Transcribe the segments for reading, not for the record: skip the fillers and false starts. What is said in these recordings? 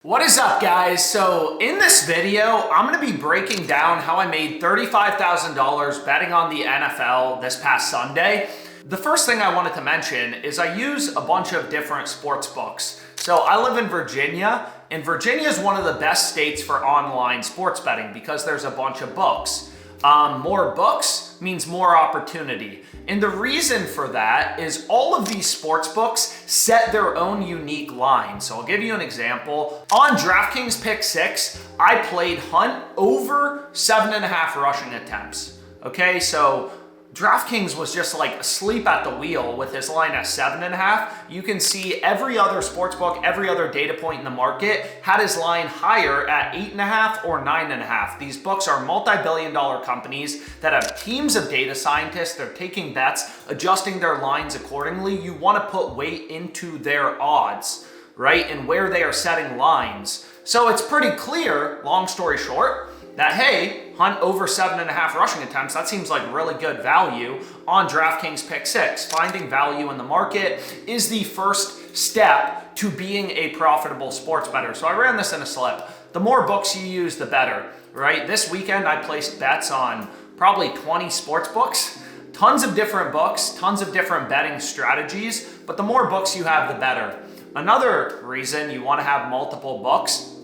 What is up, guys? So in this video, I'm going to be breaking down how I made $35,000 betting on the NFL this past Sunday. The first thing I wanted to mention is I use a bunch of different sports books. So I live in Virginia, and Virginia is one of the best states for online sports betting because there's a bunch of books. More books means more opportunity. And the reason for that is all of these sports books set their own unique line. So I'll give you an example. On DraftKings Pick 6, I played Hunt over 7.5 rushing attempts. Okay, so DraftKings was just like asleep at the wheel with his line at 7.5. You can see every other sportsbook, every other data point in the market had his line higher at 8.5 or 9.5. These books are multi-billion-dollar companies that have teams of data scientists. They're taking bets, adjusting their lines accordingly. You want to put weight into their odds, right? And where they are setting lines. So it's pretty clear, long story short, that, hey, Hunt over 7.5 rushing attempts, that seems like really good value on DraftKings Pick 6. Finding value in the market is the first step to being a profitable sports bettor. So I ran this in a slip. The more books you use, the better, right? This weekend, I placed bets on probably 20 sports books, tons of different books, tons of different betting strategies, but the more books you have, the better. Another reason you want to have multiple books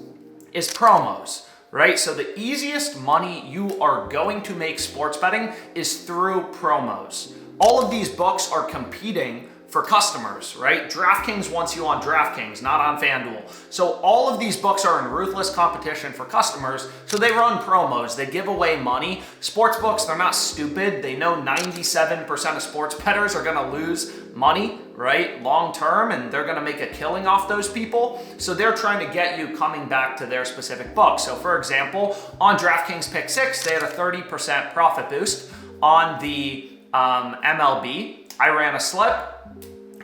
is promos. Right? So the easiest money you are going to make sports betting is through promos. All of these books are competing for customers, right? DraftKings wants you on DraftKings, not on FanDuel. So all of these books are in ruthless competition for customers, so they run promos, they give away money. Sports books, they're not stupid. They know 97% of sports bettors are gonna lose money, right, long term, and they're gonna make a killing off those people. So they're trying to get you coming back to their specific book. So for example, on DraftKings Pick 6, they had a 30% profit boost on the MLB. I ran a slip,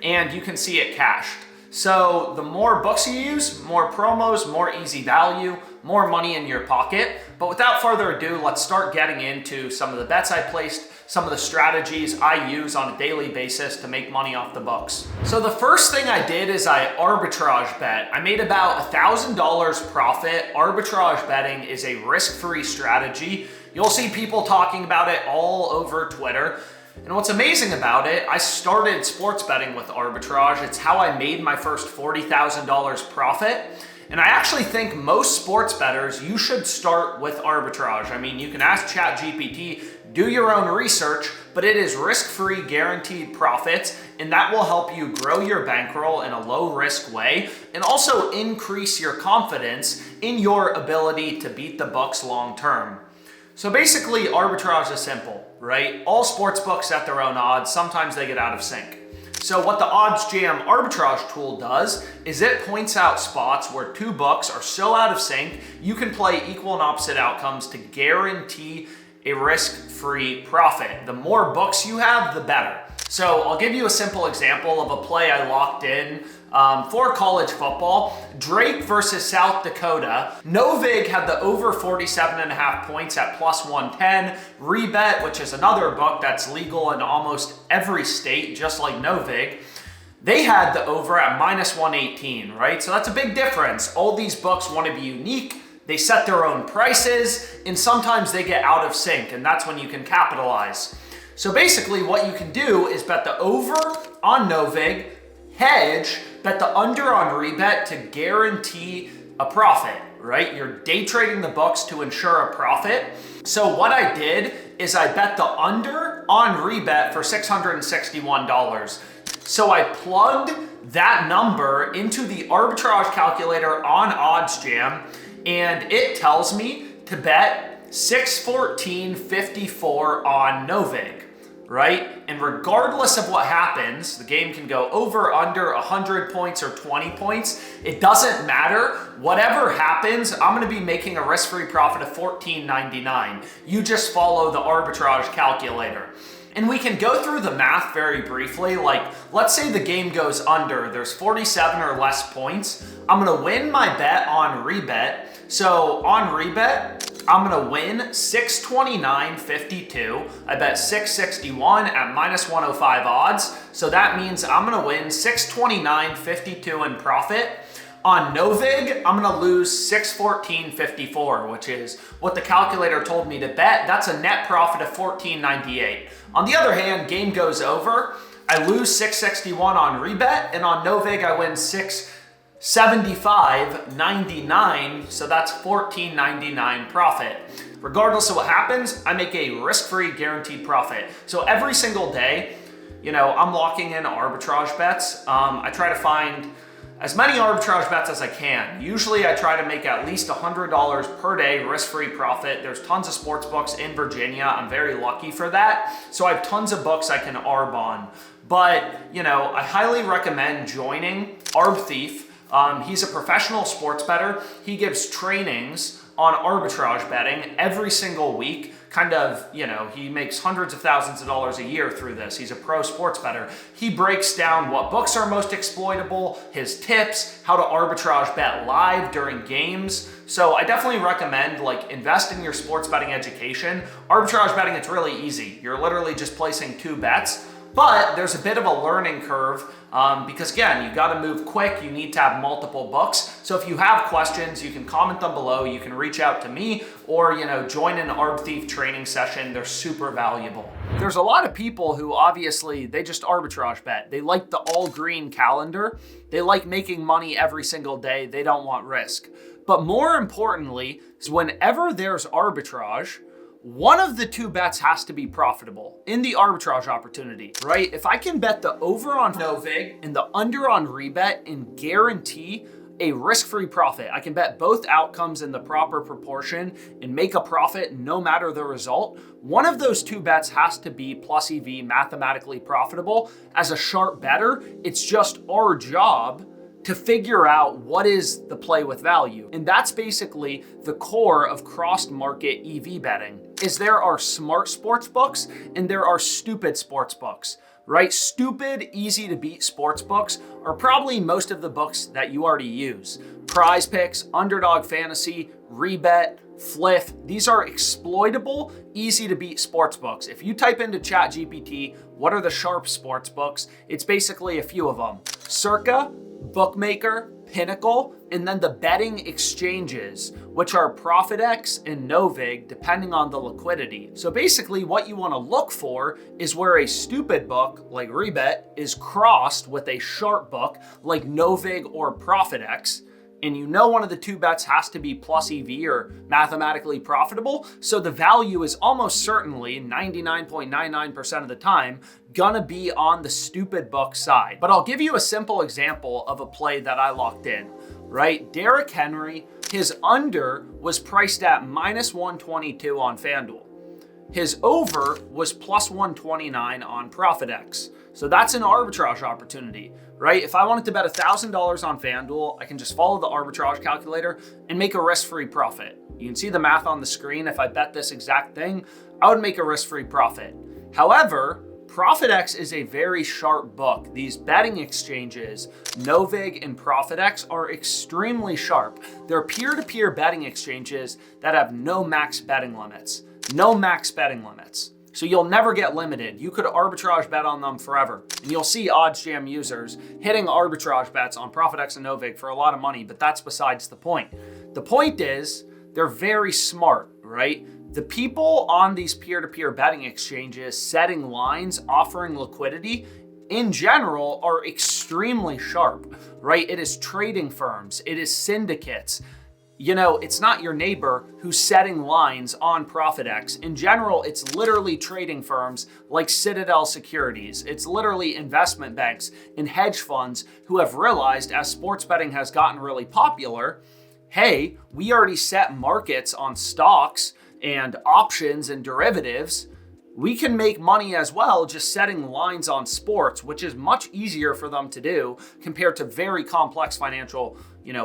and you can see it cashed. So the more books you use, more promos, more easy value, more money in your pocket. But without further ado, let's start getting into some of the bets I placed, some of the strategies I use on a daily basis to make money off the books. So the first thing I did is I arbitrage bet. I made about $1,000 profit. Arbitrage betting is a risk-free strategy. You'll see people talking about it all over Twitter. And what's amazing about it, I started sports betting with arbitrage. It's how I made my first $40,000 profit. And I actually think most sports bettors, you should start with arbitrage. I mean, you can ask ChatGPT, do your own research, but it is risk-free, guaranteed profits, and that will help you grow your bankroll in a low-risk way and also increase your confidence in your ability to beat the books long-term. So basically, arbitrage is simple, right? All sports books set their own odds. Sometimes they get out of sync. So what the OddsJam arbitrage tool does is it points out spots where two books are so out of sync, you can play equal and opposite outcomes to guarantee a risk-free profit. The more books you have, the better. So I'll give you a simple example of a play I locked in for college football. Drake versus South Dakota. Novig had the over 47.5 points at plus 110. Rebet, which is another book that's legal in almost every state, just like Novig, they had the over at minus 118, right? So that's a big difference. All these books want to be unique. They set their own prices, and sometimes they get out of sync, and that's when you can capitalize. So basically what you can do is bet the over on Novig, hedge, bet the under on Rebet to guarantee a profit, right? You're day trading the books to ensure a profit. So what I did is I bet the under on Rebet for $661. So I plugged that number into the arbitrage calculator on OddsJam, and it tells me to bet 614.54 on Novig, right? And regardless of what happens, the game can go over, under 100 points or 20 points. It doesn't matter. Whatever happens, I'm going to be making a risk-free profit of $14.99. You just follow the arbitrage calculator. And we can go through the math very briefly. Like, let's say the game goes under, there's 47 or less points. I'm gonna win my bet on Rebet. So on Rebet, I'm gonna win 629.52. I bet 661 at minus 105 odds. So that means I'm gonna win 629.52 in profit. On Novig, I'm gonna lose 614.54, which is what the calculator told me to bet. That's a net profit of 14.98. On the other hand, game goes over, I lose 661 on rebet, and on Novig I win 675.99, so that's 14.99 profit. Regardless of what happens, I make a risk-free guaranteed profit. So every single day, I'm locking in arbitrage bets. I try to find as many arbitrage bets as I can. Usually I try to make at least $100 per day risk-free profit. There's tons of sports books in Virginia. I'm very lucky for that. So I have tons of books I can arb on. But, I highly recommend joining Arb Thief. He's a professional sports bettor. He gives trainings on arbitrage betting every single week. He makes hundreds of thousands of dollars a year through this. He's a pro sports bettor. He breaks down what books are most exploitable, his tips, how to arbitrage bet live during games. So I definitely recommend invest in your sports betting education. Arbitrage betting, it's really easy. You're literally just placing two bets. But there's a bit of a learning curve because again, you got to move quick. You need to have multiple books. So if you have questions, you can comment them below. You can reach out to me or, join an Arb Thief training session. They're super valuable. There's a lot of people who obviously they just arbitrage bet. They like the all green calendar. They like making money every single day. They don't want risk. But more importantly is whenever there's arbitrage, one of the two bets has to be profitable in the arbitrage opportunity, right? If I can bet the over on Novig and the under on rebet and guarantee a risk-free profit, I can bet both outcomes in the proper proportion and make a profit no matter the result. One of those two bets has to be plus EV mathematically profitable. As a sharp bettor, it's just our job to figure out what is the play with value. And that's basically the core of cross-market EV betting, is there are smart sports books and there are stupid sports books, right? Stupid, easy to beat sports books are probably most of the books that you already use. Prize Picks, Underdog Fantasy, Rebet, Fliff, these are exploitable, easy to beat sports books. If you type into ChatGPT, what are the sharp sports books? It's basically a few of them. Circa, Bookmaker, Pinnacle, and then the betting exchanges, which are ProfitX and Novig, depending on the liquidity. So basically what you want to look for is where a stupid book like Rebet is crossed with a sharp book like Novig or ProfitX. And one of the two bets has to be plus EV or mathematically profitable. So the value is almost certainly 99.99% of the time gonna be on the stupid book side. But I'll give you a simple example of a play that I locked in, right? Derrick Henry, his under was priced at minus 122 on FanDuel. His over was plus 129 on ProfitX. So that's an arbitrage opportunity, right? If I wanted to bet $1,000 on FanDuel, I can just follow the arbitrage calculator and make a risk-free profit. You can see the math on the screen. If I bet this exact thing, I would make a risk-free profit. However, ProfitX is a very sharp book. These betting exchanges, Novig and ProfitX, are extremely sharp. They're peer-to-peer betting exchanges that have no max betting limits. No max betting limits. So you'll never get limited. You could arbitrage bet on them forever. And you'll see OddsJam users hitting arbitrage bets on ProfitX and Novig for a lot of money, but that's besides the point. The point is they're very smart, right? The people on these peer-to-peer betting exchanges setting lines, offering liquidity, in general are extremely sharp, right? It is trading firms, it is syndicates. It's not your neighbor who's setting lines on ProfitX. In general, it's literally trading firms like Citadel Securities. It's literally investment banks and hedge funds who have realized as sports betting has gotten really popular, hey, we already set markets on stocks and options and derivatives. We can make money as well just setting lines on sports, which is much easier for them to do compared to very complex financial,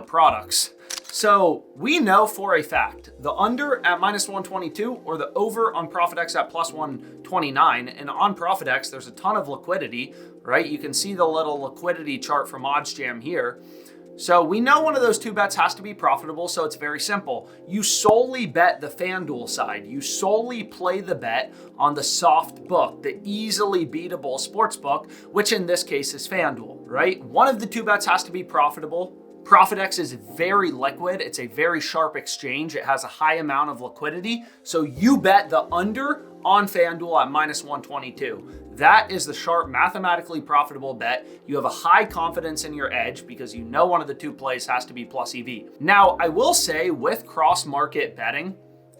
products. So we know for a fact the under at minus 122 or the over on ProfitX at plus 129. And on ProfitX, there's a ton of liquidity, right? You can see the little liquidity chart from OddsJam here. So we know one of those two bets has to be profitable, so it's very simple. You solely bet the FanDuel side. You solely play the bet on the soft book, the easily beatable sports book, which in this case is FanDuel, right? One of the two bets has to be profitable. ProfitX is very liquid. It's a very sharp exchange. It has a high amount of liquidity. So you bet the under on FanDuel at -122. That is the sharp, mathematically profitable bet. You have a high confidence in your edge because you know one of the two plays has to be plus EV. Now, I will say with cross-market betting,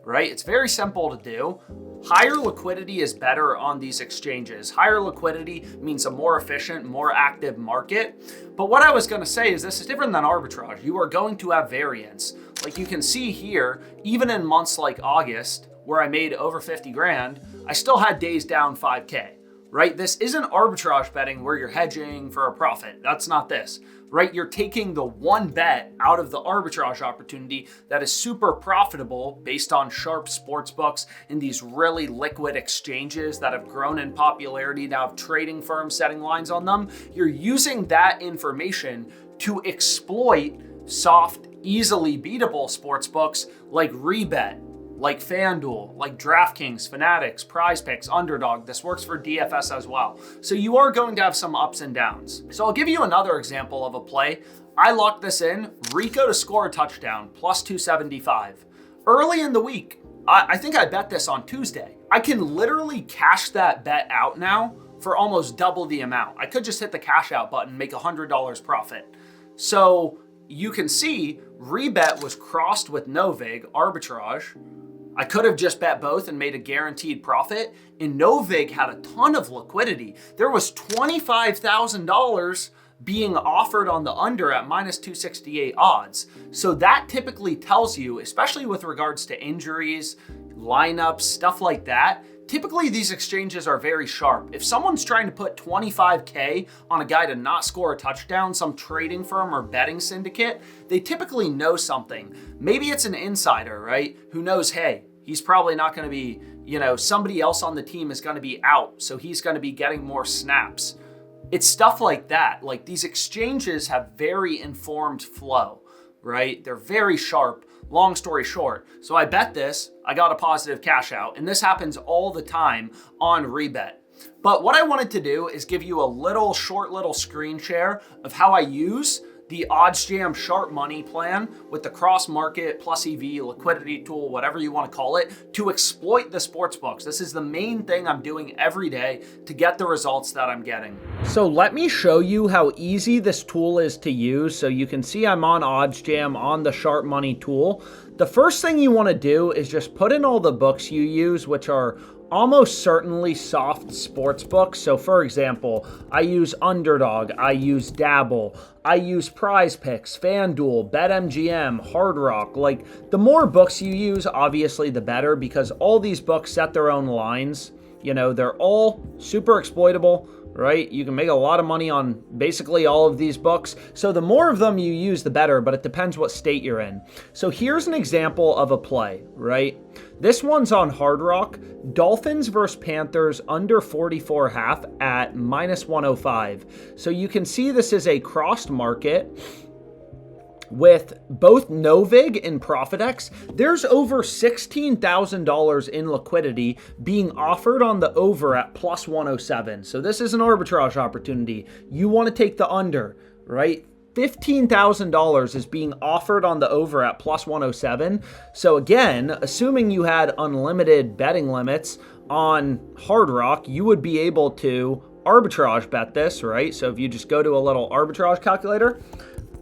right, it's very simple to do. Higher liquidity is better on these exchanges. Higher liquidity means a more efficient, more active market. But what I was going to say is this is different than arbitrage. You are going to have variance. Like you can see here, even in months like August, where I made over 50 grand, I still had days down 5K. Right? This isn't arbitrage betting where you're hedging for a profit. That's not this, right? You're taking the one bet out of the arbitrage opportunity that is super profitable based on sharp sports books and these really liquid exchanges that have grown in popularity, now have trading firms setting lines on them. You're using that information to exploit soft, easily beatable sports books like Rebet, like FanDuel, like DraftKings, Fanatics, Prize Picks, Underdog. This works for DFS as well. So you are going to have some ups and downs. So I'll give you another example of a play. I locked this in, Rico to score a touchdown, plus 275. Early in the week, I think I bet this on Tuesday. I can literally cash that bet out now for almost double the amount. I could just hit the cash out button, make $100 profit. So you can see Rebet was crossed with no vig, arbitrage. I could have just bet both and made a guaranteed profit. And Novig had a ton of liquidity. There was $25,000 being offered on the under at -268 odds. So that typically tells you, especially with regards to injuries, lineups, stuff like that, typically these exchanges are very sharp. If someone's trying to put 25K on a guy to not score a touchdown, some trading firm or betting syndicate, they typically know something. Maybe it's an insider, right? Who knows, hey, he's probably not going to be, somebody else on the team is going to be out, so he's going to be getting more snaps. It's stuff like that. Like these exchanges have very informed flow, right? They're very sharp. Long story short, so I bet this, I got a positive cash out, and this happens all the time on Rebet. But what I wanted to do is give you a short little screen share of how I use the OddsJam Sharp Money plan with the cross market plus EV liquidity tool, whatever you want to call it, to exploit the sports books. This is the main thing I'm doing every day to get the results that I'm getting. So let me show you how easy this tool is to use. So you can see I'm on OddsJam on the Sharp Money tool. The first thing you want to do is just put in all the books you use, which are almost certainly soft sports books. So for example, I use Underdog, I use Dabble, I use Prize Picks, FanDuel, BetMGM, Hard Rock. Like the more books you use, obviously the better, because all these books set their own lines. They're all super exploitable, right? You can make a lot of money on basically all of these books. So the more of them you use, the better, but it depends what state you're in. So here's an example of a play, right? This one's on Hard Rock, Dolphins versus Panthers under 44.5 at -105. So you can see this is a crossed market with both Novig and ProfitX. There's over $16,000 in liquidity being offered on the over at +107. So this is an arbitrage opportunity. You want to take the under, right? $15,000 is being offered on the over at +107. So again, assuming you had unlimited betting limits on Hard Rock, you would be able to arbitrage bet this, right? So if you just go to a little arbitrage calculator,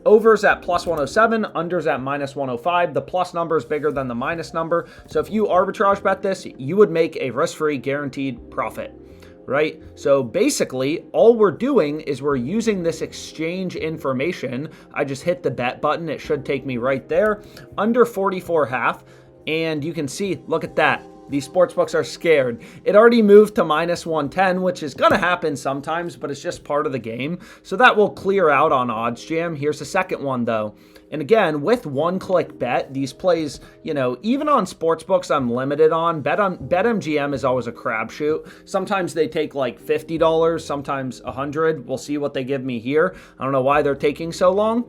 overs at +107, unders at -105. The plus number is bigger than the minus number. So if you arbitrage bet this, you would make a risk-free guaranteed profit, right? So basically, all we're doing is we're using this exchange information. I just hit the bet button. It should take me right there, under 44.5. And you can see, look at that. These sportsbooks are scared. It already moved to -110, which is going to happen sometimes, but it's just part of the game. So that will clear out on OddsJam. Here's the second one, though. And again, with one-click bet, these plays, even on sportsbooks I'm limited on. BetMGM is always a crapshoot. Sometimes they take like $50, sometimes $100. We'll see what they give me here. I don't know why they're taking so long.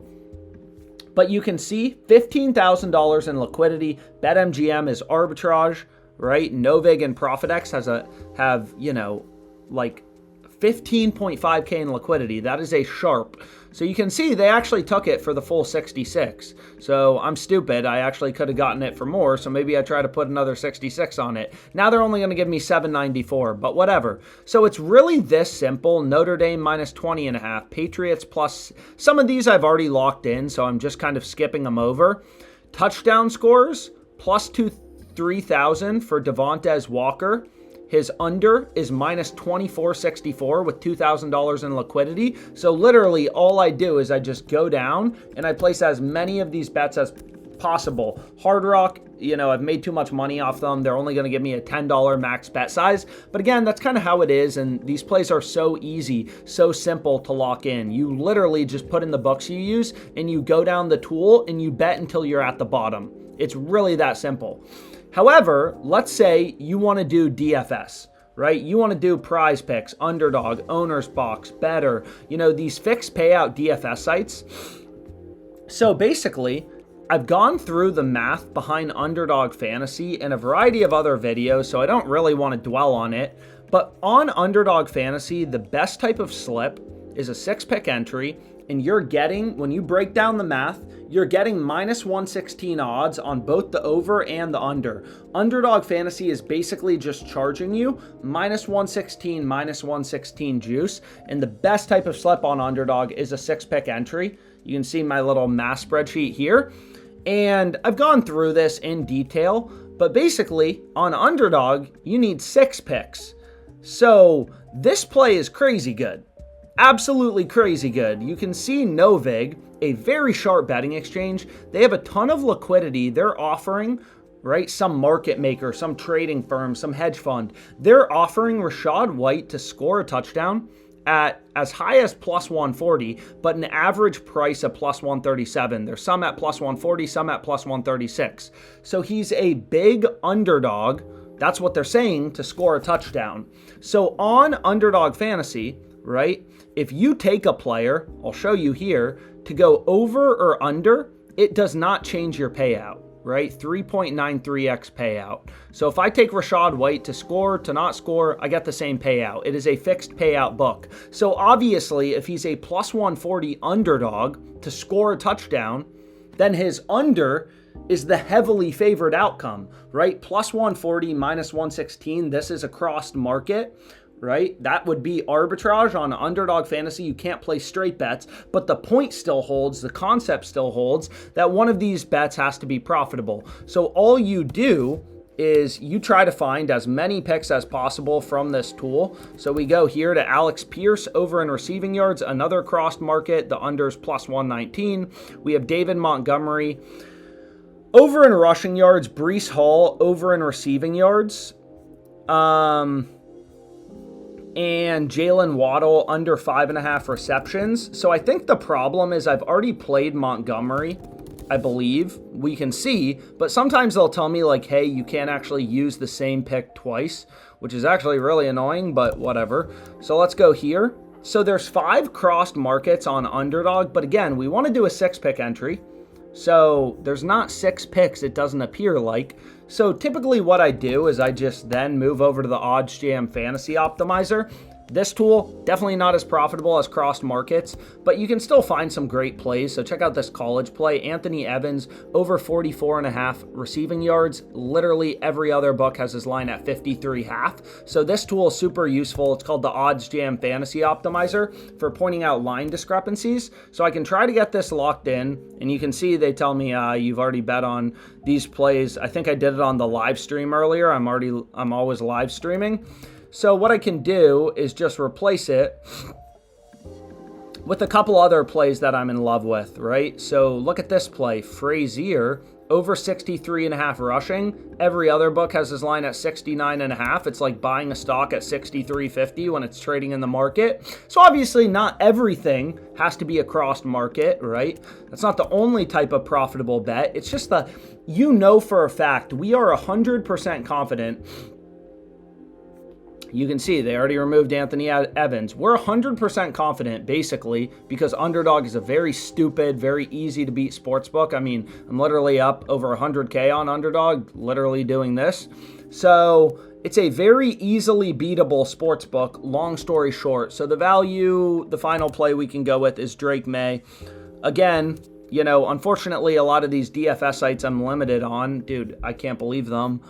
But you can see $15,000 in liquidity. BetMGM is arbitrage, right? Novig and ProfitX have like 15.5K in liquidity. That is a sharp. So you can see they actually took it for the full 66. So I'm stupid. I actually could have gotten it for more. So maybe I try to put another 66 on it. Now they're only going to give me 794, but whatever. So it's really this simple. Notre Dame minus 20.5. Patriots plus. Some of these I've already locked in, so I'm just kind of skipping them over. Touchdown scores plus 3,000 for Devontae Walker. His under is minus 24.64 with $2,000 in liquidity. So literally all I do is I just go down and I place as many of these bets as possible. Hard Rock, I've made too much money off them. They're only going to give me a $10 max bet size. But again, that's kind of how it is. And these plays are so easy, so simple to lock in. You literally just put in the books you use and you go down the tool and you bet until you're at the bottom. It's really that simple. However, let's say you want to do DFS, right? You want to do Prize Picks, Underdog, Owner's Box, Better, these fixed payout DFS sites. So basically, I've gone through the math behind Underdog Fantasy and a variety of other videos, so I don't really want to dwell on it. But on Underdog Fantasy, the best type of slip is a 6-pick entry, and you're getting, when you break down the math, you're getting minus 116 odds on both the over and the under. Underdog Fantasy is basically just charging you minus 116 juice. And the best type of slip on Underdog is a 6-pick entry. You can see my little math spreadsheet here. And I've gone through this in detail, but basically on Underdog, you need 6 picks. So this play is crazy good. Absolutely crazy good. You can see Novig, a very sharp betting exchange. They have a ton of liquidity. They're offering, right, some market maker, some trading firm, some hedge fund. They're offering Rachaad White to score a touchdown at as high as plus 140, but an average price of plus 137. There's some at plus 140, some at plus 136. So he's a big underdog. That's what they're saying, to score a touchdown. So on Underdog Fantasy, right, if you take a player, I'll show you here, to go over or under, it does not change your payout, right? 3.93x payout. So if I take Rachaad White to score, to not score, I get the same payout. It is a fixed payout book. So obviously, if he's a plus 140 underdog to score a touchdown, then his under is the heavily favored outcome, right? Plus 140, minus 116, this is a crossed market, right? That would be arbitrage on Underdog Fantasy. You can't play straight bets, but the point still holds, the concept still holds, that one of these bets has to be profitable. So all you do is you try to find as many picks as possible from this tool. So we go here to Alex Pierce over in receiving yards, another crossed market, the under's plus 119. We have David Montgomery over in rushing yards, Breece Hall over in receiving yards. And Jalen Waddle under 5.5 receptions. So I think the problem is I've already played Montgomery, I believe. We can see, but sometimes they'll tell me like, hey, you can't actually use the same pick twice, which is actually really annoying, but whatever. So let's go here. So there's 5 crossed markets on Underdog, but again, we want to do a 6-pick entry. So there's not 6 picks, it doesn't appear like. So typically what I do is I just then move over to the OddsJam Fantasy Optimizer. This tool, definitely not as profitable as crossed markets, but you can still find some great plays. So check out this college play. Anthony Evans, over 44.5 receiving yards. Literally every other book has his line at 53.5. So this tool is super useful. It's called the OddsJam Fantasy Optimizer for pointing out line discrepancies. So I can try to get this locked in, and you can see they tell me you've already bet on these plays. I think I did it on the live stream earlier. I'm always live streaming. So what I can do is just replace it with a couple other plays that I'm in love with, right? So look at this play, Frazier, over 63.5 rushing. Every other book has his line at 69.5. It's like buying a stock at 63.50 when it's trading in the market. So obviously not everything has to be a crossed market, right? That's not the only type of profitable bet. It's just for a fact, we are 100% confident You can see they already removed Anthony Evans. We're 100% confident, basically, because Underdog is a very stupid, very easy to beat sportsbook. I mean, I'm literally up over 100K on Underdog, literally doing this. So it's a very easily beatable sportsbook, long story short. So the value, the final play we can go with is Drake May. Again, you know, unfortunately, a lot of these DFS sites I'm limited on. Dude, I can't believe them.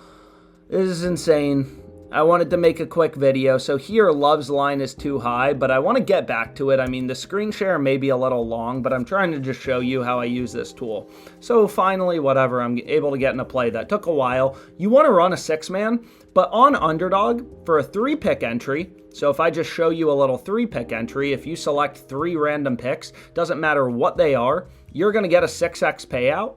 This is insane. I wanted to make a quick video. So here, Love's line is too high, but I want to get back to it. I mean, the screen share may be a little long, but I'm trying to just show you how I use this tool. So finally, whatever, I'm able to get in a play that took a while. You want to run a 6-man, but on Underdog, for a 3-pick entry, so if I just show you a little 3-pick entry, if you select 3 random picks, doesn't matter what they are, you're going to get a 6x payout.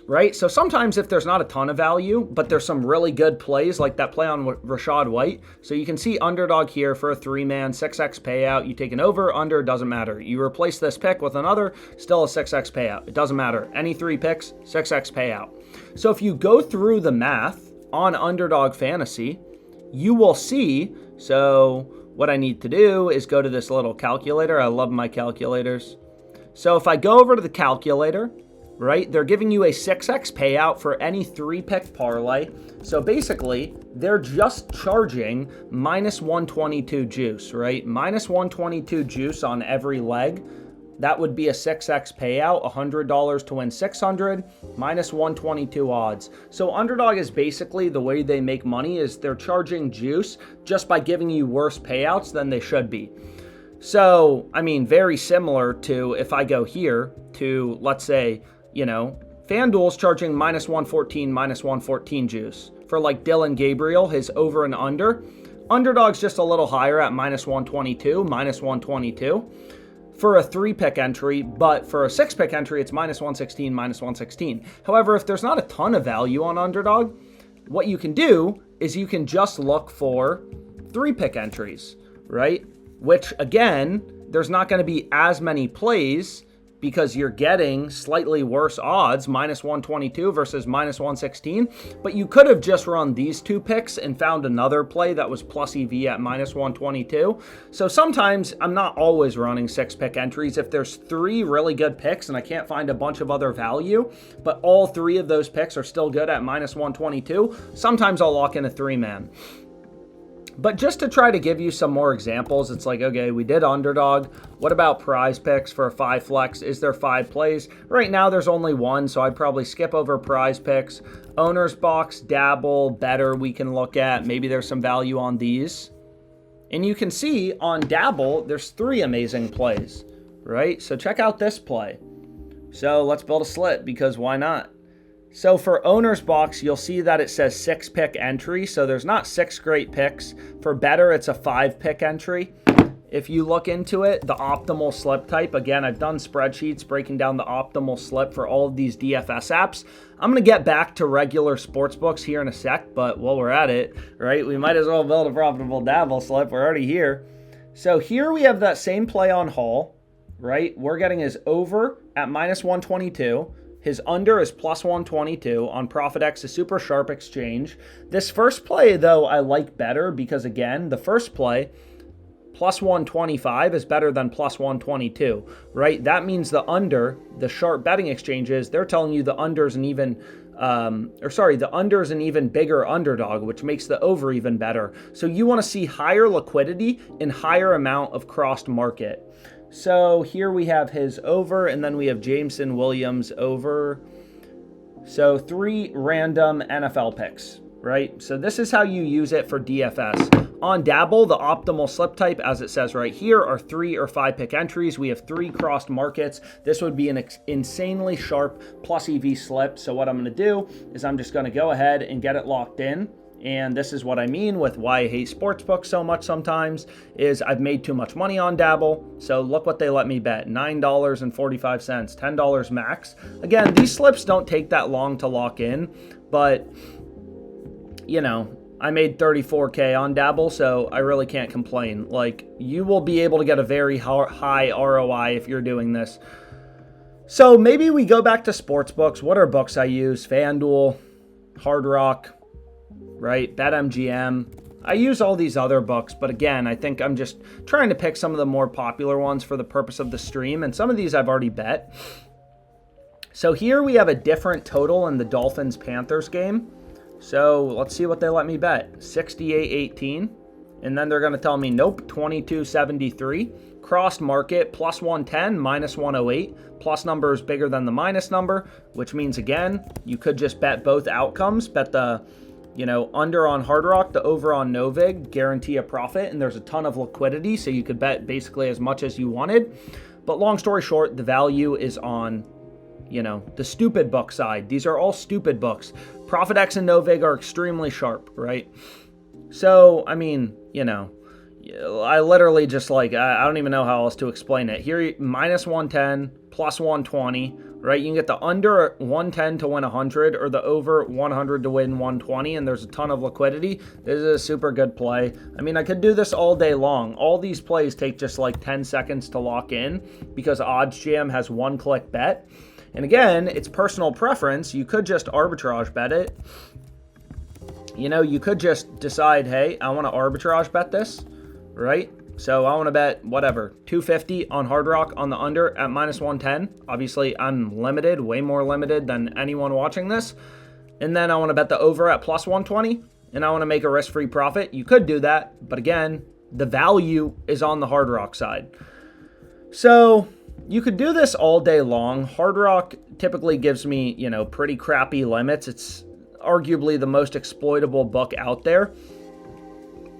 Right? So sometimes if there's not a ton of value, but there's some really good plays, like that play on Rachaad White. So you can see Underdog here for a 3-man, 6x payout. You take an over, under, doesn't matter. You replace this pick with another, still a 6x payout. It doesn't matter. Any 3 picks, 6x payout. So if you go through the math on Underdog Fantasy, you will see, so what I need to do is go to this little calculator. I love my calculators. So if I go over to the calculator, right, they're giving you a 6x payout for any 3-pick parlay. So basically, they're just charging minus 122 juice, right? Minus 122 juice on every leg. That would be a 6x payout, $100 to win 600, minus 122 odds. So Underdog is basically, the way they make money is they're charging juice just by giving you worse payouts than they should be. So, I mean, very similar to if I go here to, let's say, you know, FanDuel's charging minus 114 juice. For like Dylan Gabriel, his over and under. Underdog's just a little higher at minus 122. For a 3-pick entry, but for a 6-pick entry, it's minus 116. However, if there's not a ton of value on Underdog, what you can do is you can just look for 3-pick entries, right? Which, again, there's not going to be as many plays because you're getting slightly worse odds, minus 122 versus minus 116. But you could have just run these 2 picks and found another play that was plus EV at minus 122. So sometimes I'm not always running 6-pick entries. If there's 3 really good picks and I can't find a bunch of other value, but all 3 of those picks are still good at minus 122, sometimes I'll lock in a 3-man. But just to try to give you some more examples, it's like, okay, we did Underdog. What about Prize Picks for a 5 flex? Is there 5 plays? Right now there's only 1, so I'd probably skip over Prize Picks. Owner's Box, Dabble, Better we can look at. Maybe there's some value on these. And you can see on Dabble, there's 3 amazing plays, right? So check out this play. So let's build a slit because why not? So for Owner's Box, you'll see that it says 6-pick entry. So there's not 6 great picks. For Better, it's a 5-pick entry. If you look into it, the optimal slip type, again, I've done spreadsheets breaking down the optimal slip for all of these DFS apps. I'm going to get back to regular sports books here in a sec, but while we're at it, right, we might as well build a profitable Dabble slip. We're already here. So here we have that same play on Hall, right? We're getting his over at minus 122. His under is plus 122 on ProfitX, a super sharp exchange. This first play, though, I like better because, again, the first play, plus 125 is better than plus 122, right? That means the under, the sharp betting exchanges, they're telling you the under's an even, the under's an even bigger underdog, which makes the over even better. So you want to see higher liquidity and higher amount of crossed market. So here we have his over, and then we have Jameson Williams over. So 3 random NFL picks, right? So this is how you use it for DFS. On Dabble, the optimal slip type, as it says right here, are 3 or 5-pick entries. We have 3 crossed markets. This would be an insanely sharp plus EV slip. So what I'm going to do is I'm just going to go ahead and get it locked in. And this is what I mean with why I hate sportsbooks so much sometimes, is I've made too much money on Dabble. So look what they let me bet, $9.45, $10 max. Again, these slips don't take that long to lock in, but, you know, I made 34K on Dabble, so I really can't complain. Like, you will be able to get a very high ROI if you're doing this. So maybe we go back to sportsbooks. What are books I use? FanDuel, Hard Rock, right? BetMGM. I use all these other books, but again, I think I'm just trying to pick some of the more popular ones for the purpose of the stream, and some of these I've already bet. So here we have a different total in the Dolphins-Panthers game. So let's see what they let me bet. 68-18. And then they're going to tell me, nope, 22-73. Crossed market, plus 110, minus 108. Plus number is bigger than the minus number, which means, again, you could just bet both outcomes. Bet the, under on Hard Rock, the over on Novig, guarantee a profit, and there's a ton of liquidity, so you could bet basically as much as you wanted. But long story short, the value is on, the stupid book side. These are all stupid books. ProfitX and Novig are extremely sharp, right? So, I mean, I literally just I don't even know how else to explain it. Here, minus 110, plus 120, right? You can get the under 110 to win 100 or the over 100 to win 120, and there's a ton of liquidity. This is a super good play. I mean, I could do this all day long. All these plays take just 10 seconds to lock in because OddsJam has one-click bet. And again, it's personal preference. You could just arbitrage bet it. You could just decide, hey, I want to arbitrage bet this, right? So I want to bet, whatever, 250 on Hard Rock on the under at minus 110. Obviously, I'm limited, way more limited than anyone watching this. And then I want to bet the over at plus 120, and I want to make a risk-free profit. You could do that, but again, the value is on the Hard Rock side. So you could do this all day long. Hard Rock typically gives me, pretty crappy limits. It's arguably the most exploitable book out there.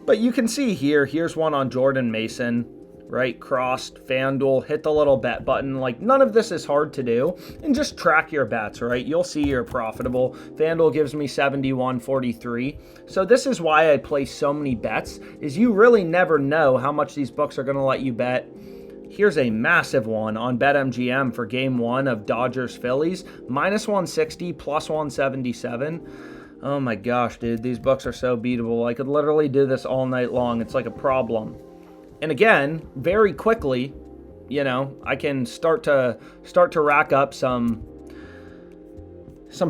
But you can see here's one on Jordan Mason, right? Crossed, FanDuel, hit the little bet button. None of this is hard to do. And just track your bets, right? You'll see you're profitable. FanDuel gives me 71.43. So this is why I place so many bets, is you really never know how much these books are going to let you bet. Here's a massive one on BetMGM for game 1 of Dodgers-Phillies. Minus 160, plus 177. Oh my gosh, dude, these books are so beatable. I could literally do this all night long. It's like a problem. And again, very quickly, I can start to rack up some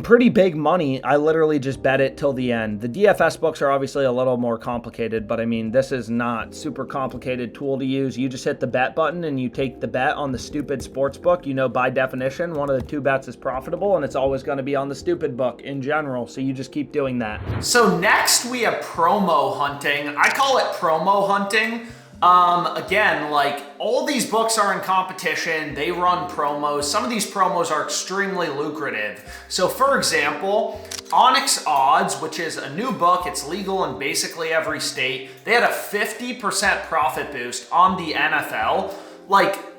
pretty big money. I literally just bet it till the end. The DFS books are obviously a little more complicated, but I mean, this is not super complicated tool to use. You just hit the bet button and you take the bet on the stupid sports book. By definition, one of the two bets is profitable, and it's always going to be on the stupid book in general. So you just keep doing that. So next we have promo hunting. I call it promo hunting. Again, all these books are in competition. They run promos. Some of these promos are extremely lucrative. So for example, Onyx Odds, which is a new book, it's legal in basically every state. They had a 50% profit boost on the NFL.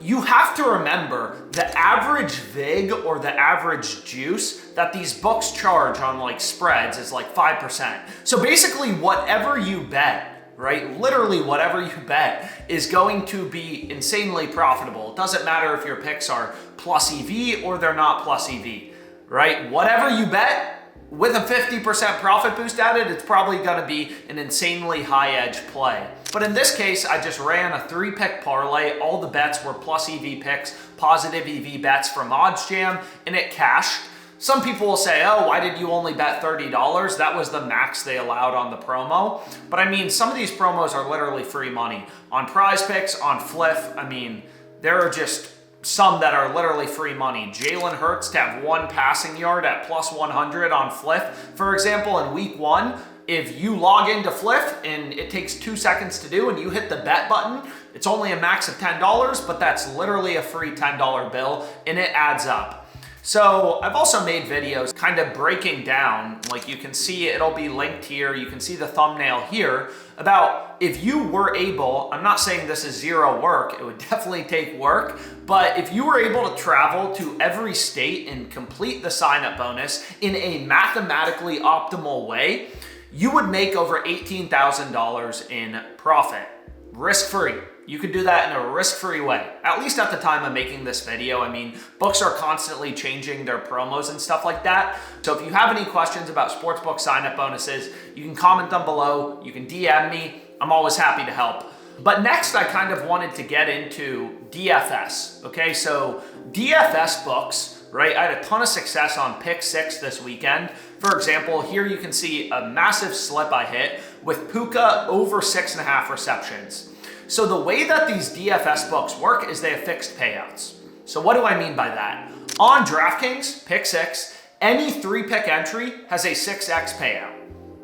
You have to remember the average VIG or the average juice that these books charge on spreads is 5%. So basically whatever you bet, right? Literally whatever you bet is going to be insanely profitable. It doesn't matter if your picks are plus EV or they're not plus EV, right? Whatever you bet with a 50% profit boost added, it's probably going to be an insanely high edge play. But in this case, I just ran a 3-pick parlay. All the bets were plus EV picks, positive EV bets from OddsJam, and it cashed. Some people will say, oh, why did you only bet $30? That was the max they allowed on the promo. But I mean, some of these promos are literally free money. On Prize Picks, on Fliff, I mean, there are just some that are literally free money. Jalen Hurts to have 1 passing yard at plus 100 on Fliff. For example, in week 1, if you log into Fliff and it takes 2 seconds to do and you hit the bet button, it's only a max of $10, but that's literally a free $10 bill and it adds up. So I've also made videos kind of breaking down, you can see it'll be linked here, you can see the thumbnail here, about if you were able, I'm not saying this is zero work, it would definitely take work, but if you were able to travel to every state and complete the sign-up bonus in a mathematically optimal way, you would make over $18,000 in profit, risk-free. You could do that in a risk-free way, at least at the time of making this video. I mean, books are constantly changing their promos and stuff like that. So if you have any questions about sportsbook sign-up bonuses, you can comment them below. You can DM me. I'm always happy to help. But next, I kind of wanted to get into DFS. Okay, so DFS books, right? I had a ton of success on Pick 6 this weekend. For example, here you can see a massive slip I hit with Puka over 6.5 receptions. So the way that these DFS books work is they have fixed payouts. So what do I mean by that? On DraftKings, pick six, any 3-pick entry has a 6x payout.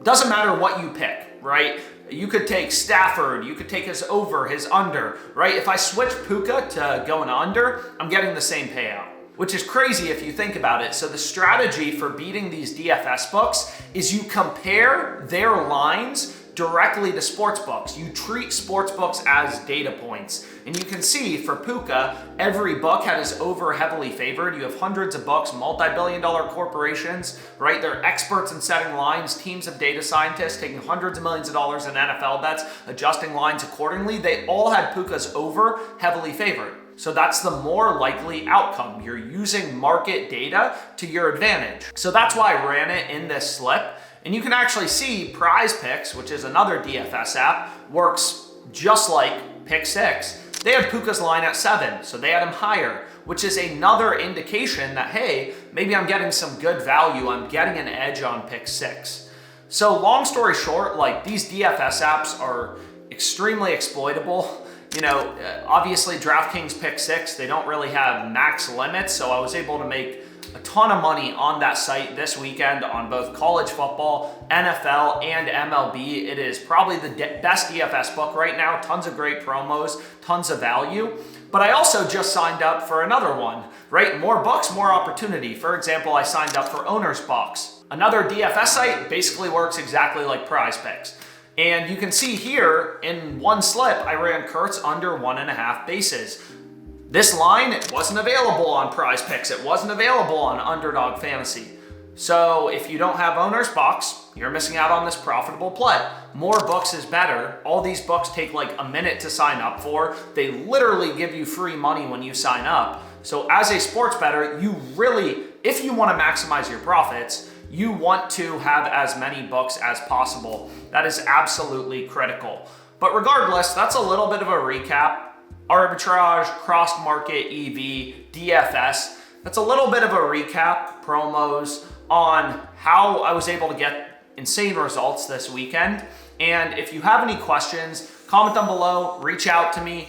Doesn't matter what you pick, right? You could take Stafford, you could take his over, his under, right? If I switch Puka to going under, I'm getting the same payout, which is crazy if you think about it. So the strategy for beating these DFS books is you compare their lines directly to sportsbooks. You treat sportsbooks as data points. And you can see for Puka, every book had his over heavily favored. You have hundreds of books, multi-billion-dollar corporations, right? They're experts in setting lines, teams of data scientists taking hundreds of millions of dollars in NFL bets, adjusting lines accordingly. They all had Puka's over heavily favored. So that's the more likely outcome. You're using market data to your advantage. So that's why I ran it in this slip. And you can actually see Prize Picks, which is another DFS app, works just like Pick 6. They had Puka's line at 7, so they had him higher, which is another indication that, hey, maybe I'm getting some good value. I'm getting an edge on Pick 6. So long story short, like these DFS apps are extremely exploitable. You know, obviously DraftKings Pick 6, they don't really have max limits, so I was able to make a ton of money on that site this weekend on both college football, NFL, and MLB. It is probably the best DFS book right now. Tons of great promos, tons of value. But I also just signed up for another one, right? More books, more opportunity. For example, I signed up for Owner's Box. Another DFS site basically works exactly like Prize Picks. And you can see here in one slip, I ran Kurtz under 1.5 bases. This line wasn't available on Prize Picks. It wasn't available on Underdog Fantasy. So if you don't have Owner's Box, you're missing out on this profitable play. More books is better. All these books take like a minute to sign up for. They literally give you free money when you sign up. So as a sports bettor, you really, if you want to maximize your profits, you want to have as many books as possible. That is absolutely critical. But regardless, that's a little bit of a recap. Arbitrage, cross-market, EV, DFS. That's a little bit of a recap, promos on how I was able to get insane results this weekend. And if you have any questions, comment down below, reach out to me.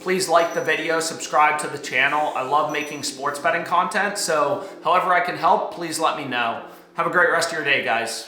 Please like the video, subscribe to the channel. I love making sports betting content, so however I can help, please let me know. Have a great rest of your day, guys.